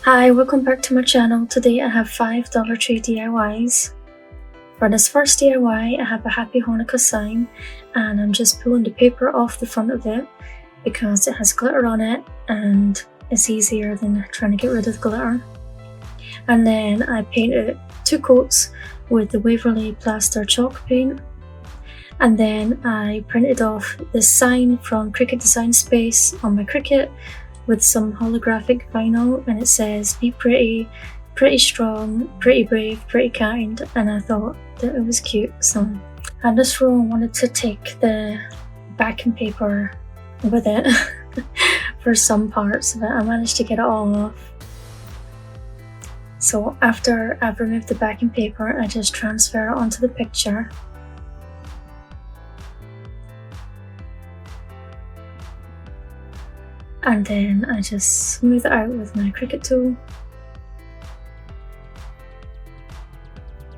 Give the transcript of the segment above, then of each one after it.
Hi, welcome back to my channel. Today I have 5 Dollar Tree DIYs. For this first DIY, I have a Happy Hanukkah sign and I'm just pulling the paper off the front of it because it has glitter on it and it's easier than trying to get rid of the glitter. And then I painted 2 coats with the Waverly Plaster chalk paint. And then I printed off this sign from Cricut Design Space on my Cricut with some holographic vinyl, and it says be pretty, pretty strong, pretty brave, pretty kind, and I thought that it was cute. So I just really wanted to take the backing paper with it for some parts of it. I managed to get it all off. So after I've removed the backing paper, I just transfer it onto the picture. And then I just smooth it out with my Cricut tool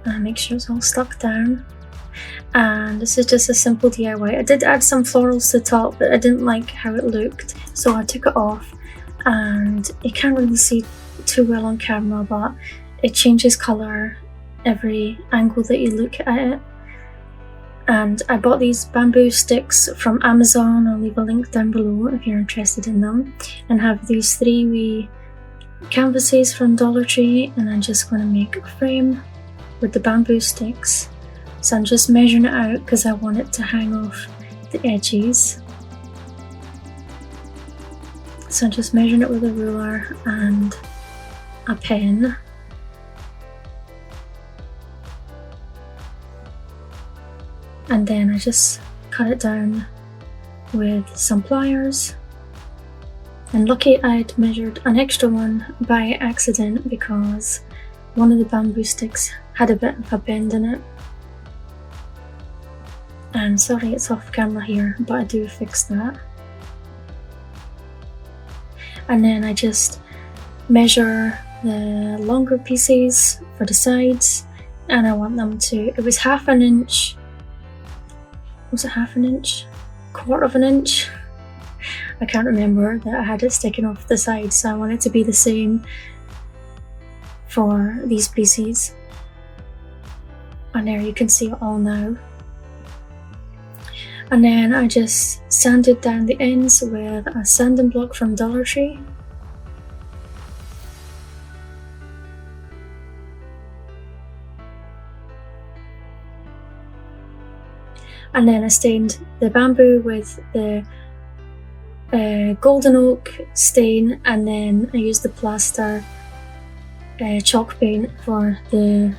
and make sure it's all stuck down. And this is just a simple DIY. I did add some florals to the top, but I didn't like how it looked, so I took it off. And you can't really see too well on camera, but it changes colour every angle that you look at it. And I bought these bamboo sticks from Amazon. I'll leave a link down below if you're interested in them. And have these 3 wee canvases from Dollar Tree, and I'm just going to make a frame with the bamboo sticks. So I'm just measuring it out because I want it to hang off the edges. So I'm just measuring it with a ruler and a pen. And then I just cut it down with some pliers. And lucky I'd measured an extra one by accident because one of the bamboo sticks had a bit of a bend in it. And sorry it's off camera here, but I do fix that. And then I just measure the longer pieces for the sides, and I want them to, it was half an inch. Was it half an inch? Quarter of an inch? I can't remember that I had it sticking off the side, so I want it to be the same for these pieces. And there you can see it all now. And then I just sanded down the ends with a sanding block from Dollar Tree. And then I stained the bamboo with the golden oak stain, and then I used the plaster chalk paint for the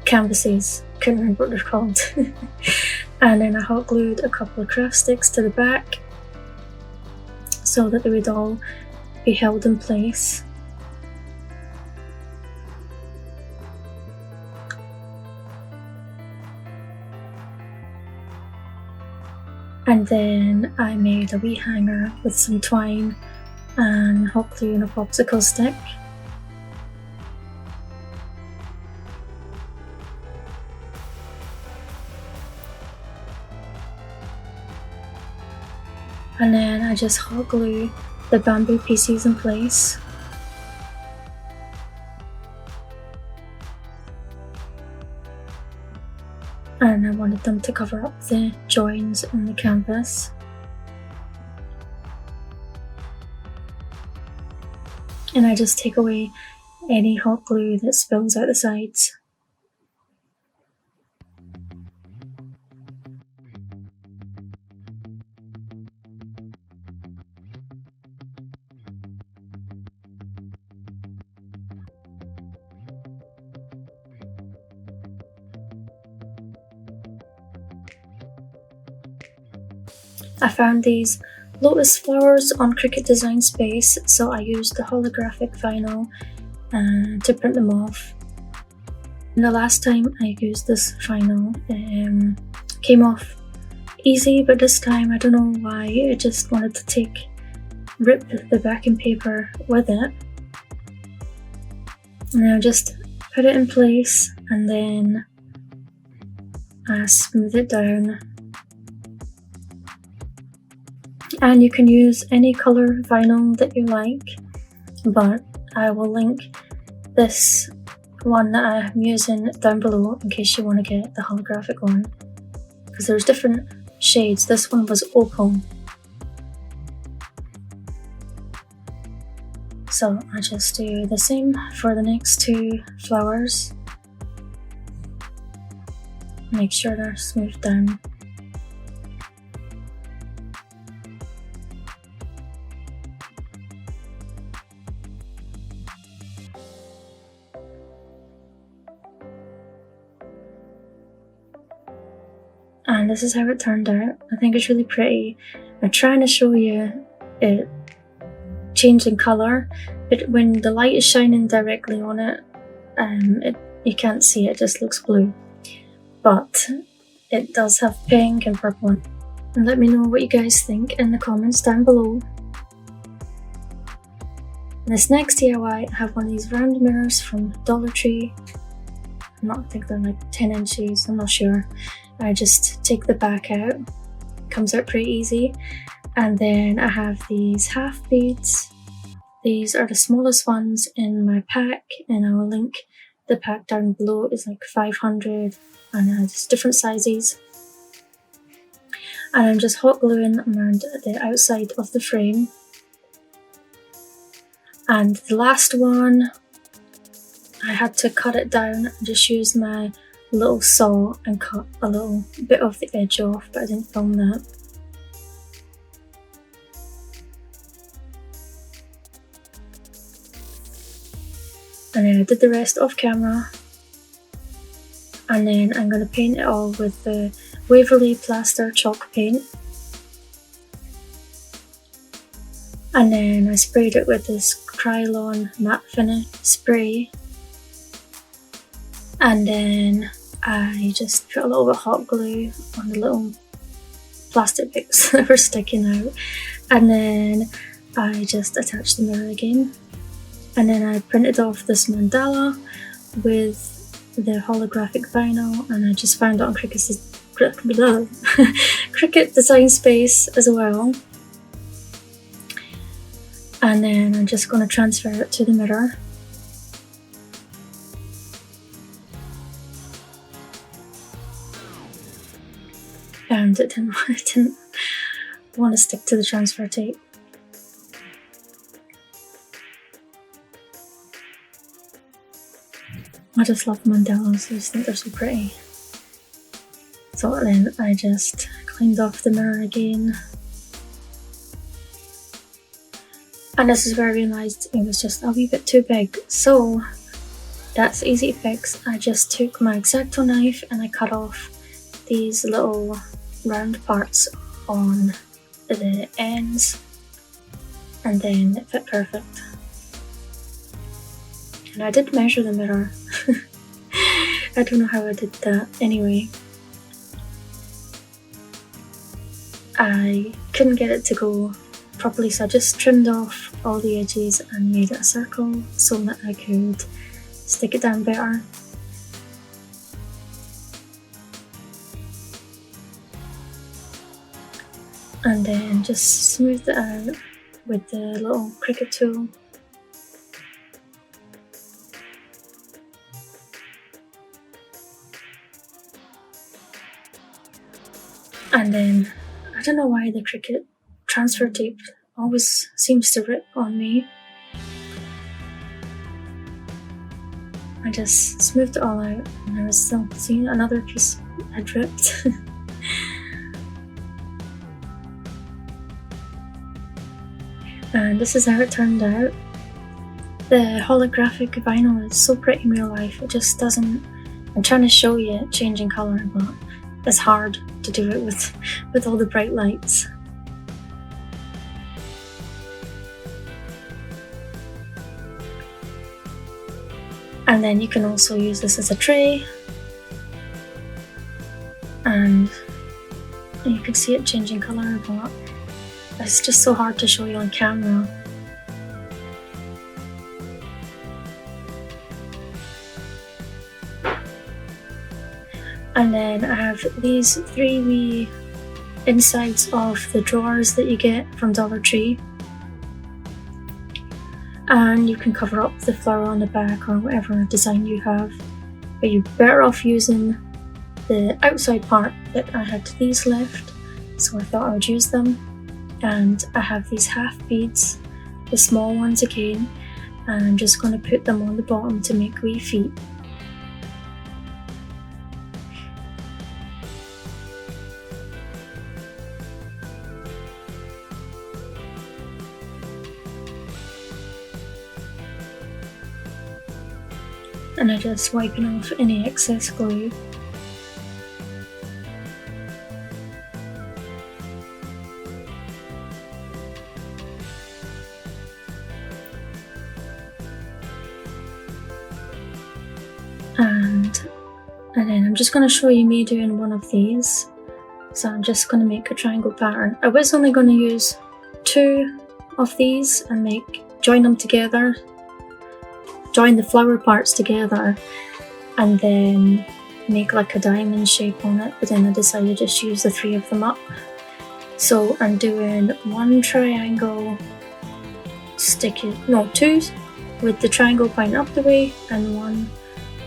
canvases. Couldn't remember what they're called. And then I hot glued a couple of craft sticks to the back so that they would all be held in place. And then I made a wee hanger with some twine and hot glue and a popsicle stick. And then I just hot glue the bamboo pieces in place. And I wanted them to cover up the joins on the canvas. And I just take away any hot glue that spills out the sides. I found these lotus flowers on Cricut Design Space, so I used the holographic vinyl to print them off. And the last time I used this vinyl, it came off easy, but this time I don't know why, I just wanted to rip the backing paper with it. And I just put it in place and then I smooth it down. And you can use any color vinyl that you like, but I will link this one that I'm using down below in case you want to get the holographic one, because there's different shades. This one was opal. So I just do the same for the next two flowers. Make sure they're smoothed down. And this is how it turned out. I think it's really pretty. I'm trying to show you it changing colour, but when the light is shining directly on it, you can't see it, it just looks blue. But it does have pink and purple. And let me know what you guys think in the comments down below. In this next DIY, I have one of these round mirrors from Dollar Tree. I think they're like 10 inches, I'm not sure. I just take the back out, comes out pretty easy. And then I have these half beads. These are the smallest ones in my pack, and I will link the pack down below. It's like 500 and it's different sizes. And I'm just hot gluing around the outside of the frame. And the last one, I had to cut it down. I just used my little saw and cut a little bit of the edge off, but I didn't film that. And then I did the rest off camera. And then I'm going to paint it all with the Waverly Plaster Chalk Paint. And then I sprayed it with this Krylon Matte Finish spray. And then I just put a little bit of hot glue on the little plastic bits that were sticking out. And then I just attached the mirror again. And then I printed off this mandala with the holographic vinyl, and I just found it on Cricut Design Space as well. And then I'm just going to transfer it to the mirror. And it didn't want to stick to the transfer tape. I just love mandalas, I just think they're so pretty. So then I just cleaned off the mirror again. And this is where I realised it was just a wee bit too big. So that's easy to fix. I just took my X-Acto knife and I cut off these little round parts on the ends, and then it fit perfect. And I did measure the mirror. I don't know how I did that. Anyway, I couldn't get it to go properly, so I just trimmed off all the edges and made it a circle so that I could stick it down better. And then just smooth it out with the little Cricut tool. And then, I don't know why the Cricut transfer tape always seems to rip on me. I just smoothed it all out, and I was still seeing another piece had ripped. And this is how it turned out. The holographic vinyl is so pretty in real life, it just doesn't... I'm trying to show you it changing colour, but it's hard to do it with all the bright lights. And then you can also use this as a tray, and you can see it changing colour, but it's just so hard to show you on camera. And then I have these 3 wee insides of the drawers that you get from Dollar Tree. and you can cover up the flower on the back or whatever design you have, but you're better off using the outside part. That I had these left, so I thought I would use them. And I have these half beads, the small ones again, and I'm just going to put them on the bottom to make wee feet. And I'm just wiping off any excess glue. And then I'm just going to show you me doing one of these. So I'm just going to make a triangle pattern. I was only going to use 2 of these and join them together, join the flower parts together, and then make like a diamond shape on it, but then I decided to just use the 3 of them up. So I'm doing 1 triangle, 2 with the triangle pointing up the way, and 1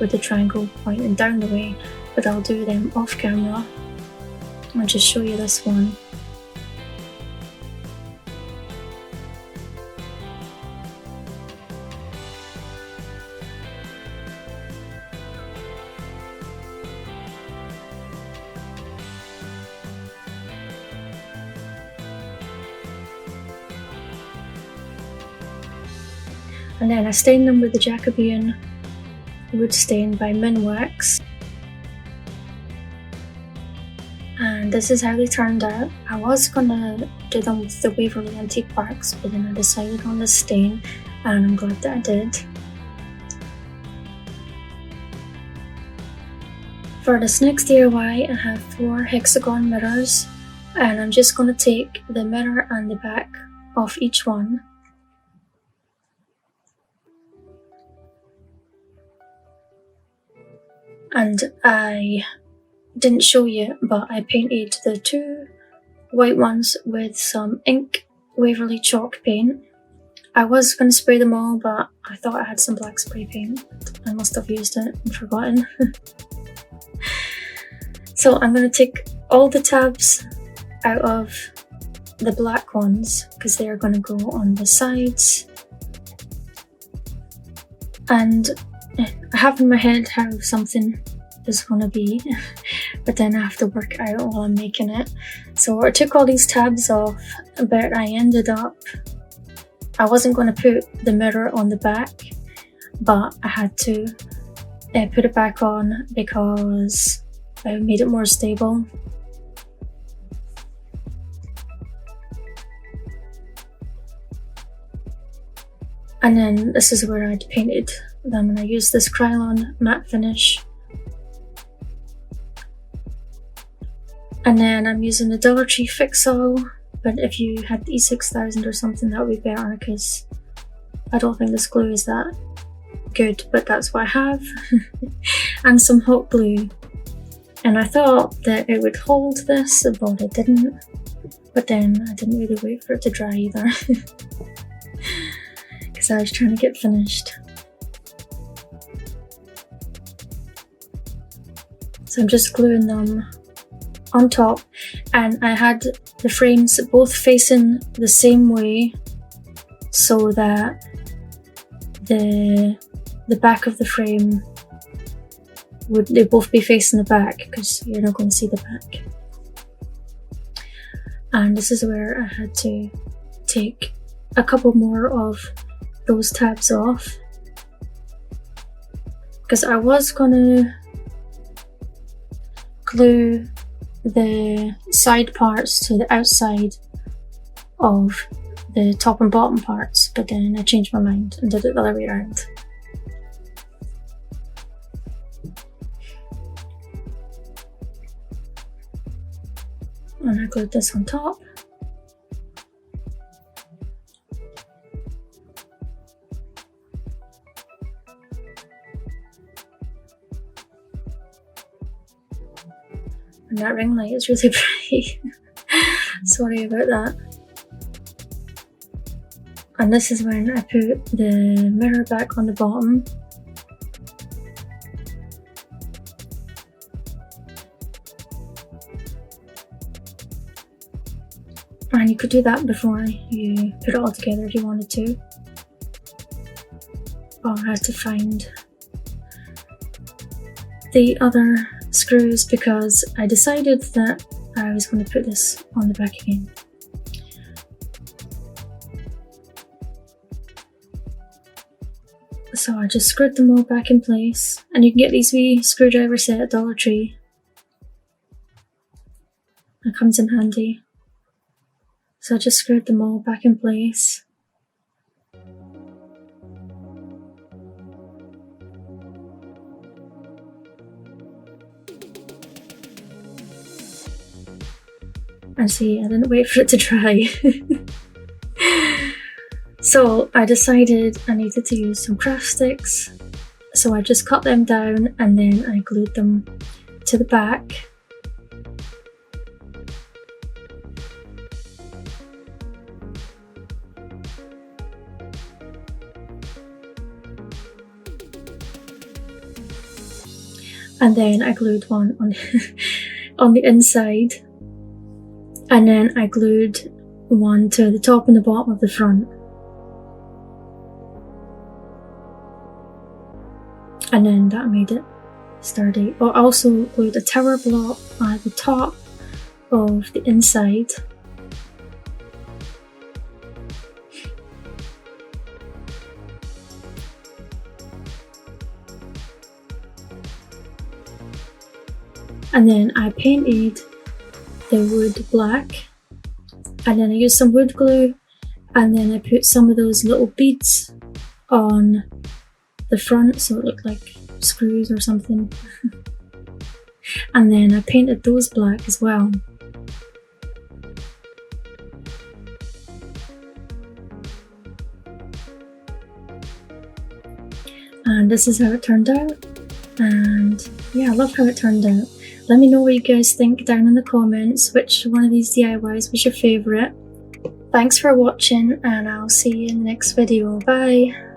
with the triangle pointing down the way, but I'll do them off camera. I'll just show you this one. And then I stain them with the Jacobean wood stain by Minwax. And this is how they turned out. I was gonna do them with the Waverly Antique Barks, but then I decided on this stain, and I'm glad that I did. For this next DIY, I have 4 hexagon mirrors, and I'm just gonna take the mirror and the back off each one. And I didn't show you, but I painted the 2 white ones with some ink Waverly chalk paint. I was going to spray them all, but I thought I had some black spray paint. I must have used it and forgotten. So I'm going to take all the tabs out of the black ones, because they're going to go on the sides. And I have in my head how something is going to be, but then I have to work out while I'm making it. So I took all these tabs off, but I ended up, I wasn't going to put the mirror on the back, but I had to put it back on because I made it more stable. And then this is where I'd painted them, and I used this Krylon matte finish. And then I'm using the Dollar Tree Fix All, but if you had the E6000 or something, that would be better, because I don't think this glue is that good, but that's what I have. And some hot glue. And I thought that it would hold this, but it didn't. But then I didn't really wait for it to dry either, because I was trying to get finished. So I'm just gluing them on top, and I had the frames both facing the same way, so that the back of the frame they both be facing the back, because you're not going to see the back. And this is where I had to take a couple more of those tabs off, because I was going to glue the side parts to the outside of the top and bottom parts, but then I changed my mind and did it the other way around. And I glued this on top. And that ring light is really bright. Sorry about that. And this is when I put the mirror back on the bottom. And you could do that before you put it all together if you wanted to. But I had to find the other screws because I decided that I was going to put this on the back again. So I just screwed them all back in place, and you can get these wee screwdriver set at Dollar Tree. It comes in handy. So I just screwed them all back in place. And see, I didn't wait for it to dry. So I decided I needed to use some craft sticks. So I just cut them down and then I glued them to the back. And then I glued one on, on the inside. And then I glued one to the top and the bottom of the front. And then that made it sturdy. I also glued a tower block at the top of the inside. And then I painted the wood black, and then I used some wood glue, and then I put some of those little beads on the front so it looked like screws or something. And then I painted those black as well. And this is how it turned out, and yeah, I love how it turned out. Let me know what you guys think down in the comments, which one of these DIYs was your favourite. Thanks for watching, and I'll see you in the next video. Bye!